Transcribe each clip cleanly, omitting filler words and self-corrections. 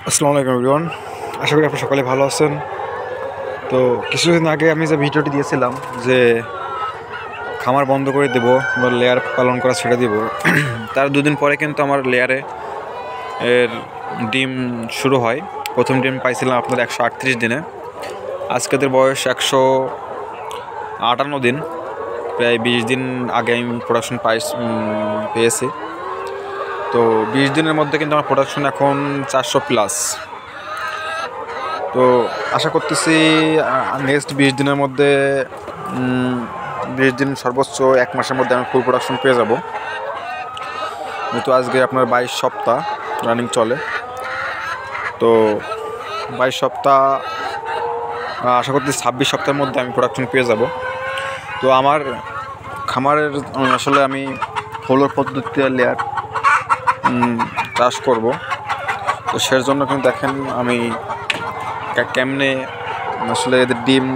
আসসালামু আলাইকুম এভরিওয়ান। আশা করি আপনারা সকলে ভালো আছেন। তো কিছুদিন আগে আমি যে ভিডিওটি দিয়েছিলাম যে খামার বন্ধ করে দেব বা লেয়ার পালন করা ছেড়ে দেব, তার দুদিন পরে কিন্তু আমার লেয়ারে এর ডিম শুরু হয়। প্রথম ডিম পাইছিলাম আপনার 138 দিনে। আজকেদের বয়স 158 দিন, প্রায় 20 দিন আগে আমি প্রোডাকশন পেয়েছি। তো 20 দিনের মধ্যে কিন্তু আমার প্রোডাকশন এখন 400+। তো আশা করতেছি নেক্সট 20 দিনের মধ্যে 20 দিন সর্বোচ্চ 1 মাসের মধ্যে আমি ফুল প্রোডাকশন পেয়ে যাব। যেহেতু আজকে আপনার 22 সপ্তাহ রানিং চলে, তো 22 সপ্তাহ আশা করতেছি 26 সপ্তাহের মধ্যে আমি প্রোডাকশন পেয়ে যাব। তো আমার খামারের আসলে আমি ফ্লোর পদ্ধতিতে লেয়ার চাষ করব। তো সের জন্য কিন্তু দেখেন আমি কেমনে আসলে এদের ডিম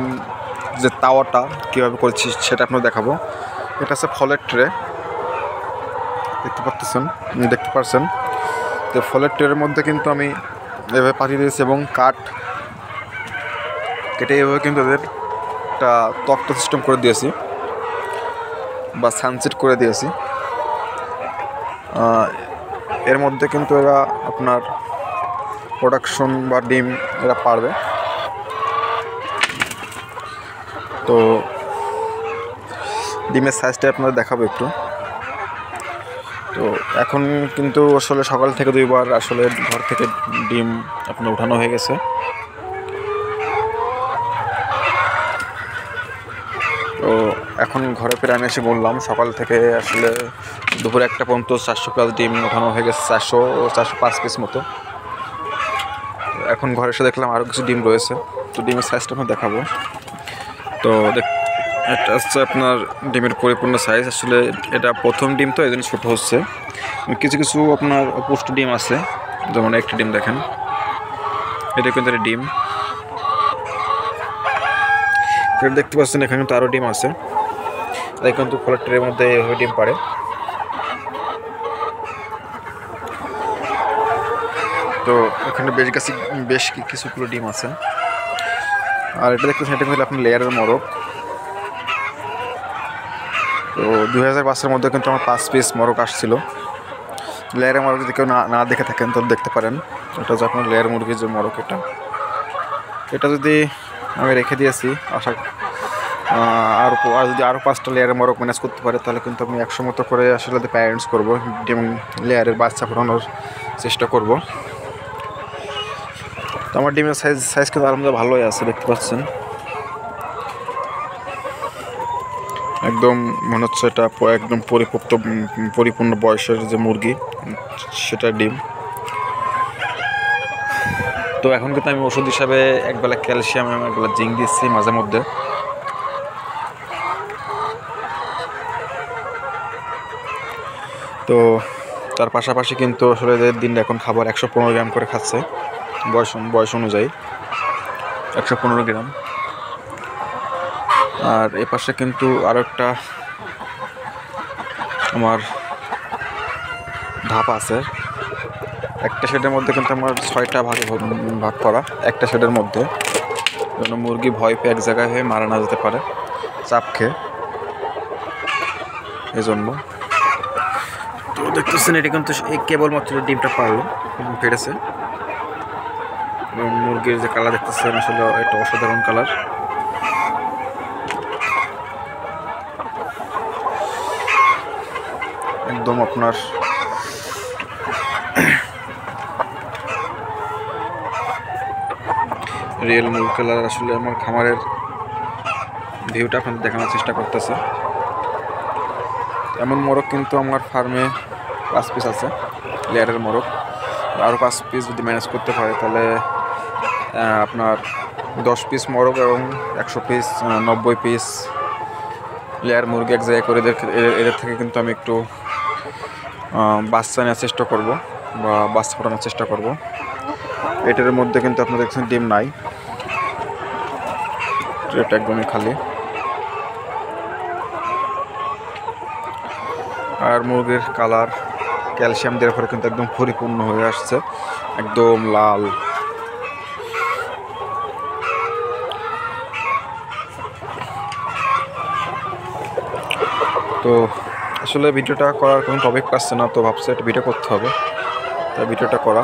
যে তাওয়াটা কীভাবে করেছি সেটা আপনার দেখাবো। এটা হচ্ছে ফলের ট্রে, দেখতে পাচ্ছেন। তো ফলের ট্রের মধ্যে কিন্তু আমি এভাবে পাঠিয়ে দিয়েছি এবং কেটে এভাবে কিন্তু এদের একটা তক্তা সিস্টেম করে দিয়েছি বা সানসেট করে দিয়েছি। এর মধ্যে কিন্তু এরা আপনার প্রোডাকশন বা ডিম এরা পারবে। তো ডিমের সাইজটা আপনাদের দেখাবো একটু। তো এখন কিন্তু আসলে সকাল থেকে 2 বার আসলে ঘর থেকে ডিম আপনার উঠানো হয়ে গেছে। তো এখন ঘরে ফিরে আমি এসে বললাম সকাল থেকে আসলে দুপুরে 1টা পর্যন্ত 400+ ডিম উঠানো হয়ে গেছে, 405 পিস মতো। এখন ঘরে এসে দেখলাম আরও কিছু ডিম রয়েছে। তো ডিমের সাইজটা আমি দেখাবো। তো এটা হচ্ছে আপনার ডিমের পরিপূর্ণ সাইজ। আসলে এটা প্রথম ডিম, তো এই জন্য ছোটো হচ্ছে। কিছু কিছু আপনার পুষ্ট ডিম আছে, যেমন একটি ডিম দেখেন, এটা কিন্তু একটা ডিম। এটা দেখতে পাচ্ছেন এখানে কিন্তু আরও ডিম আছে। তাই কিন্তু ফলের ট্রের মধ্যে এভাবে ডিম পারে। তো এখানে বেশ কিছুগুলো ডিম আছে। আর এটা দেখতেছেন, এটা কিন্তু আপনার লেয়ারের মরক। তো 2005-এর মধ্যে কিন্তু আমার 5 পিস মরক আসছিল। লেয়ারের মরক যদি কেউ না দেখে থাকেন তো দেখতে পারেন। এটা হচ্ছে আপনার লেয়ার মুরগির যে মরক, এটা যদি আমি রেখে দিয়েছি আর যদি আরও 5টা লেয়ারের মরক ম্যানেজ করতে পারে, তাহলে কিন্তু আমি 100 মতো করে আসলে প্যারেন্টস করবো এবং লেয়ারের বাচ্চা ফোটানোর চেষ্টা করব। তো আমার ডিমের সাইজ কিন্তু আলহামদুলিল্লাহ ভালোই আছে, দেখতে পাচ্ছেন। একদম মনে হচ্ছে এটা একদম পরিপূর্ণ বয়সের যে মুরগি, সেটা ডিম। তো এখন কিন্তু আমি ওষুধ হিসাবে একবেলা ক্যালসিয়াম এবং একবেলা জিঙ্ক দিচ্ছি মাঝে মধ্যে। তো তার পাশাপাশি কিন্তু আসলে দিন এখন খাবার 115 গ্রাম করে খাচ্ছে বয়স অনুযায়ী, 115 গ্রাম। আর এ পাশে কিন্তু আরও একটা আমার ধাপ আছে। একটা শেডের মধ্যে কিন্তু আমার 6টা ভাগ করা, একটা শেডের মধ্যে, যেন মুরগি ভয় পেয়ে এক জায়গায় হয়ে মারা না যেতে পারে চাপ খেয়ে, এই জন্য। তো দেখতেছেন এটা কিন্তু কেবলমাত্র ডিমটা পেরেছে। এবং মুরগির যে কালার দেখতেছেন আসলে একটা অসাধারণ কালার। একদম আপনার রিয়েল মুরগি কালার। আসলে আমার খামারের ভিউটা আপনাদের দেখানোর চেষ্টা করতেছে। এমন মোরগ কিন্তু আমার ফার্মে 5 পিস আছে, লেয়ারের মোরগ। আরও 5 পিস যদি ম্যানেজ করতে পারে, তাহলে আপনার 10 পিস মোরগ এবং 100 পিস 90 পিস লেয়ার মুরগি এক জায়গায় করে এদের থেকে কিন্তু আমি একটু বাচ্চা নেওয়ার চেষ্টা করব বা বাচ্চা ফোটানোর চেষ্টা করব। এটার মধ্যে কিন্তু আপনারা দেখছেন ডিম নাই, এটা একদমই খালি। আর মুরগির কালার ক্যালসিয়াম দেওয়ার পরে কিন্তু একদম পরিপূর্ণ হয়ে আসছে। একদম লাল। তো আসলে ভিডিওটা করার কোনো টপিক পাচ্ছে না, তো ভাবছি একটা ভিডিও করতে হবে, তাই ভিডিওটা করা।